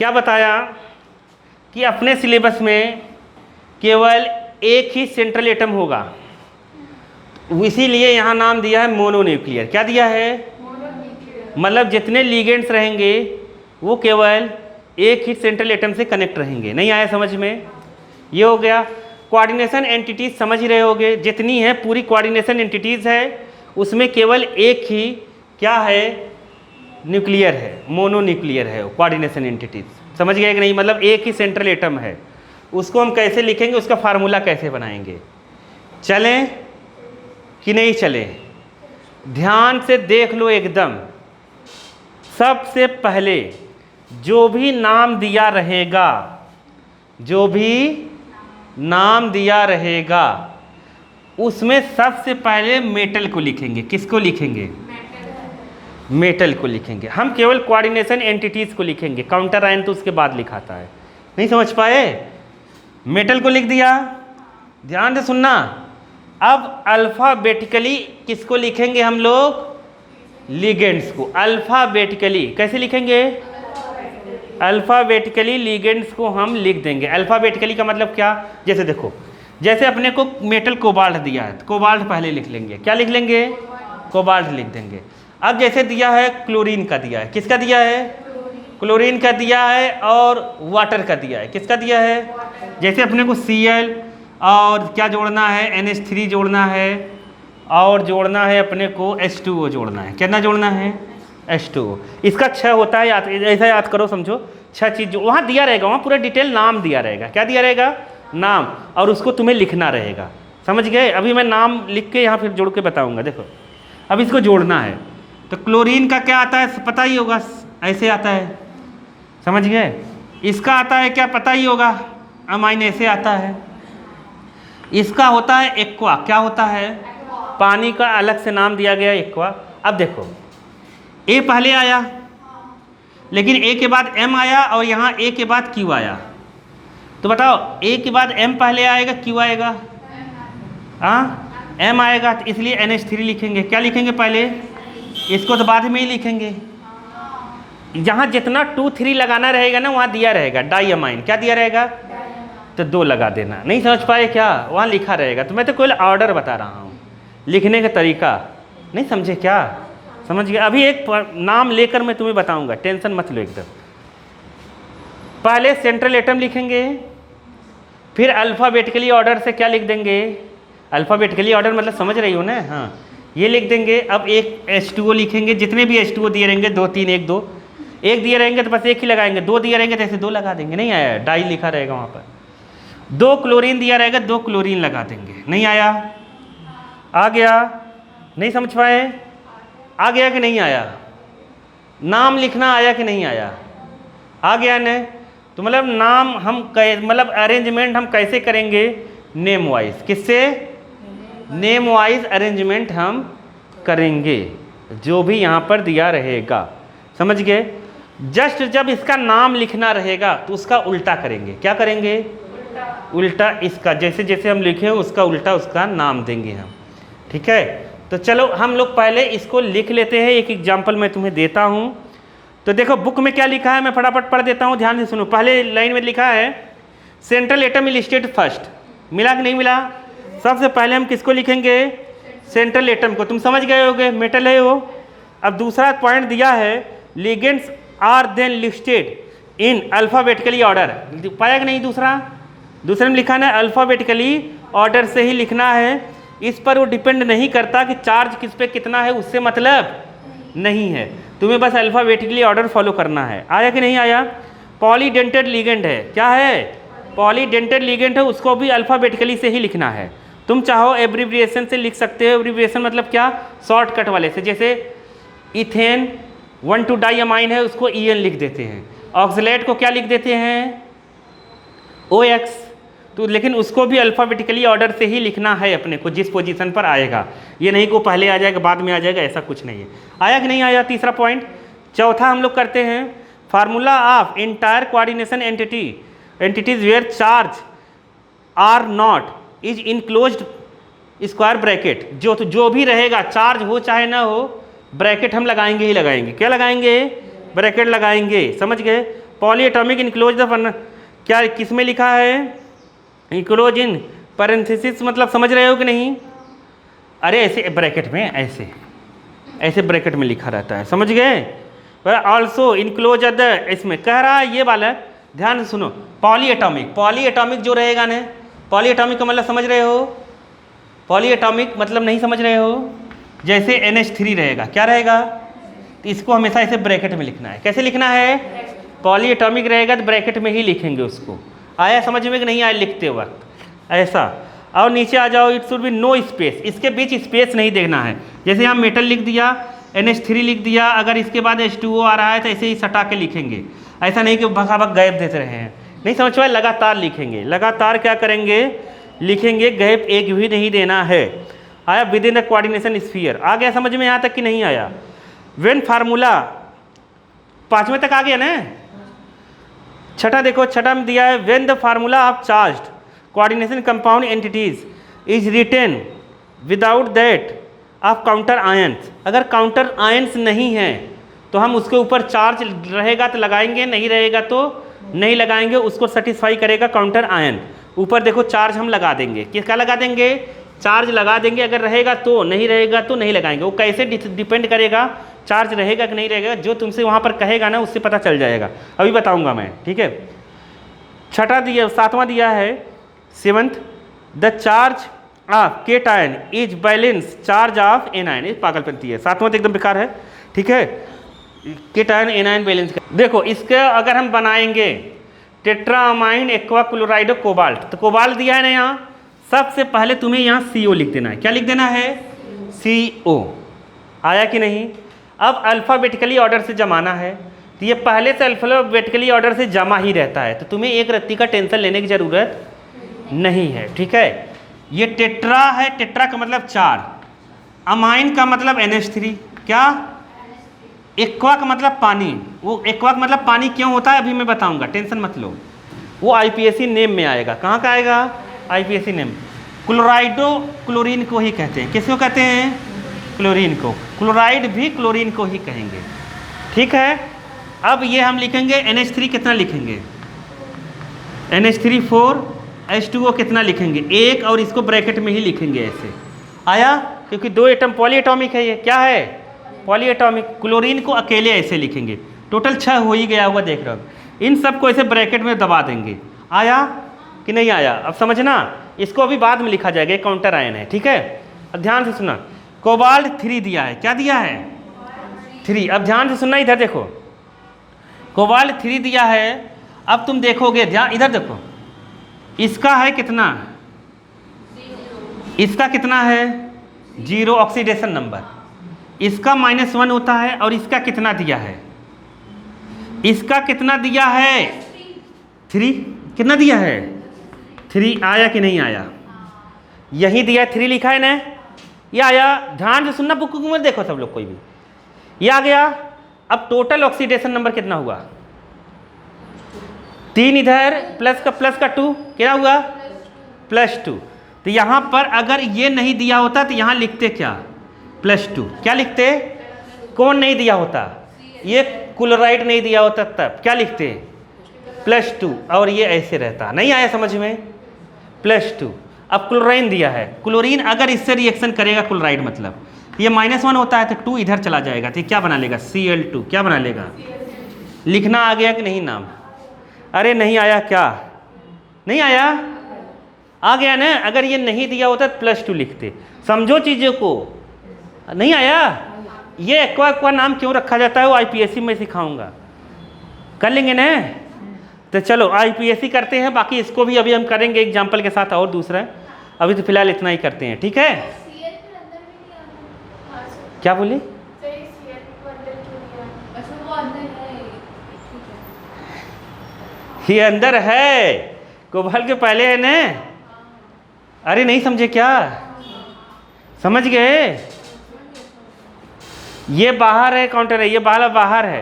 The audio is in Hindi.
क्या बताया कि अपने सिलेबस में केवल एक ही सेंट्रल एटम होगा, इसीलिए यहाँ नाम दिया है मोनोन्यूक्लियर। क्या दिया है? मतलब जितने लिगेंड्स रहेंगे वो केवल एक ही सेंट्रल एटम से कनेक्ट रहेंगे। नहीं आया समझ में? ये हो गया। कोऑर्डिनेशन एंटिटीज समझ ही रहे होगे, जितनी है पूरी कोऑर्डिनेशन एंटिटीज है, उसमें केवल एक ही क्या है? न्यूक्लियर है, मोनोन्यूक्लियर है कोऑर्डिनेशन एंटिटीज। समझ गए कि नहीं? मतलब एक ही सेंट्रल एटम है। उसको हम कैसे लिखेंगे, उसका फार्मूला कैसे बनाएंगे? चलें कि नहीं चलें? ध्यान से देख लो एकदम। सबसे पहले जो भी नाम दिया रहेगा, जो भी नाम दिया रहेगा, उसमें सबसे पहले मेटल को लिखेंगे। किसको लिखेंगे? मेटल को लिखेंगे। हम केवल कोऑर्डिनेशन एंटिटीज को लिखेंगे, काउंटर आयन तो उसके बाद लिखाता है। नहीं समझ पाए? मेटल को लिख दिया। ध्यान से सुनना। अब अल्फाबेटिकली किसको लिखेंगे हम लोग? लिगेंड्स को। अल्फाबेटिकली कैसे लिखेंगे? अल्फाबेटिकली लिगेंड्स को हम लिख देंगे। अल्फाबेटिकली का मतलब क्या? जैसे देखो, जैसे अपने को मेटल कोबाल्ट दिया है, कोबाल्ट पहले लिख लेंगे। क्या लिख लेंगे? कोबाल्ट लिख देंगे। अब जैसे दिया है क्लोरीन का दिया है, किसका दिया है? क्लोरीन का दिया है। और वाटर का दिया है, किसका दिया है? जैसे अपने को Cl और क्या जोड़ना है? NH3 जोड़ना है, और जोड़ना है अपने को H2O जोड़ना है। कितना जोड़ना है? H2O। इसका 6 होता है, ऐसा याद करो, समझो 6 चीज़ जो वहाँ दिया रहेगा, वहाँ पूरा डिटेल नाम दिया रहेगा। क्या दिया रहेगा? नाम। और उसको तुम्हें लिखना रहेगा। समझ गए? अभी मैं नाम लिख के यहाँ फिर जोड़ के बताऊँगा। देखो अब इसको जोड़ना है, तो क्लोरीन का क्या आता है? पता ही होगा, ऐसे आता है। समझ गए? इसका आता है क्या? पता ही होगा, अमाइन ऐसे आता है। इसका होता है एक्वा। क्या होता है? पानी का अलग से नाम दिया गया एक्वा। अब देखो ए पहले आया, लेकिन ए के बाद M आया, और यहाँ ए के बाद Q आया। तो बताओ ए के बाद M पहले आएगा, Q आएगा? हाँ, M आएगा, तो इसलिए NH3 लिखेंगे। क्या लिखेंगे पहले? इसको तो बाद में ही लिखेंगे। जहाँ जितना 2 3 लगाना रहेगा ना, वहाँ दिया रहेगा डाईअमाइन। क्या दिया रहेगा? तो 2 लगा देना। नहीं समझ पाए क्या? वहाँ लिखा रहेगा। तो मैं तो केवल ऑर्डर बता रहा हूँ, लिखने का तरीका। नहीं समझे क्या? समझ गए? अभी एक नाम लेकर मैं तुम्हें बताऊंगा, टेंशन मत लो एकदम। पहले सेंट्रल एटम लिखेंगे, फिर अल्फ़ाबेटिकली ऑर्डर से क्या लिख देंगे? अल्फ़ाबेटिकली ऑर्डर मतलब समझ रही हो ना? हाँ, ये लिख देंगे। अब एक H2O लिखेंगे। जितने भी H2O दिए रहेंगे, 2 3 1 2, एक दिए रहेंगे तो बस एक ही लगाएंगे, 2 दिए रहेंगे तो ऐसे 2 लगा देंगे। नहीं आया? डाई लिखा रहेगा वहाँ पर। 2 क्लोरीन दिया रहेगा, 2 क्लोरीन लगा देंगे। नहीं आया? आ गया? नहीं समझ पाए? आ गया कि नहीं आया? नाम लिखना आया कि नहीं आया? आ गया ने? तो मतलब नाम हम मतलब अरेंजमेंट हम कैसे करेंगे? Name wise. किससे? नेम वाइज अरेंजमेंट हम करेंगे, जो भी यहाँ पर दिया रहेगा। समझ गए? जस्ट जब इसका नाम लिखना रहेगा तो उसका उल्टा करेंगे। क्या करेंगे? उल्टा इसका। जैसे जैसे हम लिखे उसका उल्टा उसका नाम देंगे हम। ठीक है? तो चलो हम लोग पहले इसको लिख लेते हैं। एक एग्जाम्पल मैं तुम्हें देता हूँ। तो देखो बुक में क्या लिखा है, मैं फटाफट पढ़ देता हूँ, ध्यान से सुनो। पहले लाइन में लिखा है सेंट्रल एटम लिस्टेड फर्स्ट। मिला कि नहीं मिला? सबसे पहले हम किसको लिखेंगे? सेंट्रल एटम को। तुम समझ गए होगे, मेटल है वो। अब दूसरा पॉइंट दिया है legends are then listed in alphabetically order. पाया कि नहीं? दूसरे में लिखा है अल्फ़ाबेटिकली ऑर्डर से ही लिखना है। इस पर वो डिपेंड नहीं करता कि चार्ज किस पे कितना है, उससे मतलब नहीं है। तुम्हें बस अल्फ़ाबेटिकली ऑर्डर फॉलो करना है। आया कि नहीं आया? पॉलीडेंटेड लिगेंड है। क्या है? पॉलीडेंटेड लिगेंड है, उसको भी अल्फ़ाबेटिकली से ही लिखना है। तुम चाहो एब्रीविएशन से लिख सकते हो। एब्रीविएशन मतलब क्या? शॉर्टकट वाले से। जैसे इथेन 1,2 डाईअमाइन है, उसको EN लिख देते हैं। ऑक्सलेट को क्या लिख देते हैं? OX। तो लेकिन उसको भी अल्फ़ाबेटिकली ऑर्डर से ही लिखना है अपने को, जिस पोजीशन पर आएगा। ये नहीं को पहले आ जाएगा बाद में आ जाएगा, ऐसा कुछ नहीं है। आया कि नहीं आया? तीसरा पॉइंट। चौथा हम लोग करते हैं formula of entire coordination entities where charge are not is enclosed square bracket. जो भी रहेगा, चार्ज हो चाहे ना हो, ब्रैकेट हम लगाएंगे ही लगाएंगे। क्या लगाएंगे? ब्रैकेट लगाएंगे। समझ गए? पॉली एटॉमिक इनक्लोज द क्या किस में लिखा है? इनक्लोज इन पैरेंथेसिस, मतलब समझ रहे हो कि नहीं? अरे ऐसे ब्रैकेट में, ऐसे ऐसे ब्रैकेट में लिखा रहता है, समझ गए? ऑल्सो इनक्लोज द, इसमें कह रहा है ये वाला, ध्यान से सुनो। पॉली एटॉमिक जो रहेगा ना, पॉली एटॉमिक का मतलब समझ रहे हो? पॉली एटॉमिक मतलब नहीं समझ रहे हो? जैसे NH3 रहेगा, क्या रहेगा? तो इसको हमेशा ऐसे ब्रैकेट में लिखना है। कैसे लिखना है? पॉली एटॉमिक रहेगा तो ब्रैकेट में ही लिखेंगे उसको। आया समझ में कि नहीं आया लिखते वक्त? ऐसा। और नीचे आ जाओ, it should be no space, इसके बीच स्पेस नहीं देखना है। जैसे यहाँ मेटल लिख दिया, NH3 लिख दिया, अगर इसके बाद H2O आ रहा है तो ऐसे ही सटा के लिखेंगे। ऐसा नहीं कि भगाभग गैप देते रहे हैं, नहीं समझ पाए? लगातार लिखेंगे, लगातार क्या करेंगे? लिखेंगे, गैप एक भी नहीं देना है। आया? Within the coordination sphere. आ गया समझ में यहाँ तक कि नहीं आया? व्हेन फार्मूला, 5वें तक आ गया ना? छठा देखो, छठा में दिया है when the formula of charged coordination compound entities is written without that of counter ions. अगर काउंटर आयंस नहीं है तो हम उसके ऊपर चार्ज रहेगा तो लगाएंगे, नहीं रहेगा तो नहीं लगाएंगे, उसको सेटिस्फाई करेगा काउंटर आयन। ऊपर देखो चार्ज हम लगा देंगे, किसका लगा देंगे? चार्ज लगा देंगे, अगर रहेगा तो, नहीं रहेगा तो नहीं लगाएंगे। वो कैसे डिपेंड करेगा? चार्ज रहेगा कि नहीं रहेगा, जो तुमसे वहाँ पर कहेगा ना उससे पता चल जाएगा, अभी बताऊँगा मैं, ठीक है? छठा दिया, 7वां दिया है 7th, the charge of cation is balance charge of anion. ये पागलपंती है, 7वां तो एकदम बेकार है, ठीक है? Cation anion balance. देखो इसके अगर हम बनाएंगे टेट्रामाइन एक्वा क्लोराइड कोबाल्ट, तो कोबाल्ट दिया है ना यहाँ, सबसे पहले तुम्हें यहाँ CO लिख देना है। क्या लिख देना है? CO। आया कि नहीं? अब अल्फ़ाबेटिकली ऑर्डर से जमाना है, तो ये पहले से अल्फ़ाबेटिकली ऑर्डर से जमा ही रहता है, तो तुम्हें एक रत्ती का टेंशन लेने की ज़रूरत नहीं है, ठीक है? ये टेट्रा है, टेट्रा का मतलब 4, अमाइन का मतलब NH3, क्या? एक्वा का मतलब पानी। वो एक्वा का मतलब पानी क्यों होता है अभी मैं बताऊंगा, टेंशन मत लो, वो IPSC नेम में आएगा। कहाँ का आएगा? IPSC name. क्लोराइडो क्लोरीन को ही कहते हैं, किसको कहते हैं? क्लोरीन को। क्लोराइड भी क्लोरीन को ही कहेंगे, ठीक है? अब ये हम लिखेंगे NH3 कितना लिखेंगे? NH3 4, H2O कितना लिखेंगे? 1, और इसको ब्रैकेट में ही लिखेंगे ऐसे। आया? क्योंकि 2 एटम पॉली एटॉमिक है, ये क्या है? Poly atomic. क्लोरीन को अकेले ऐसे लिखेंगे, टोटल 6 हो ही गया हुआ, देख रहे हो? इन सबको ऐसे ब्रैकेट में दबा देंगे। आया कि नहीं आया? अब समझना, इसको अभी बाद में लिखा जाएगा, एक काउंटर आयन है, ठीक है? अब ध्यान से सुना, कोबाल्ट 3 दिया है, क्या दिया है? 3। अब ध्यान से सुनना, इधर देखो, कोबाल्ट 3 दिया है। अब तुम देखोगे, ध्यान इधर देखो, इसका है कितना? इसका कितना है? 0 ऑक्सीडेशन नंबर। इसका -1 होता है, और इसका कितना दिया है? इसका कितना दिया है? 3। कितना दिया है? 3। आया कि नहीं आया? यही दिया, 3 लिखा है ना, ये आया। ध्यान से सुनना, बुक में देखो सब लोग, कोई भी, ये आ गया। अब टोटल ऑक्सीडेशन नंबर कितना हुआ? 3 इधर, प्लस का 2, क्या हुआ? +2। तो यहाँ पर अगर ये नहीं दिया होता तो यहाँ लिखते क्या? +2। क्या लिखते? कौन नहीं दिया होता? ये क्लोराइड नहीं दिया होता, तब क्या लिखते? +2, और ये ऐसे रहता। नहीं आया समझ में? +2। अब क्लोरीन दिया है, क्लोरीन अगर इससे रिएक्शन करेगा, क्लोराइड मतलब ये -1 होता है, तो 2 इधर चला जाएगा, तो क्या बना लेगा? Cl2। क्या बना लेगा? लिखना आ गया कि नहीं नाम? अरे नहीं आया क्या? नहीं आया? आ गया ना? अगर ये नहीं दिया होता तो +2 लिखते। समझो चीज़ों को। नहीं आया? ये एक्वा नाम क्यों रखा जाता है वो IPSC में सिखाऊंगा, कर लेंगे ना? तो चलो IPSC करते हैं, बाकी इसको भी अभी हम करेंगे एग्जाम्पल के साथ, और दूसरा अभी तो फिलहाल इतना ही करते हैं, ठीक है? क्या बोली? ये अंदर है, कोबाल्ट के पहले है ना? अरे नहीं समझे क्या? समझ गए? ये बाहर है, काउंटर है, ये बाहर है।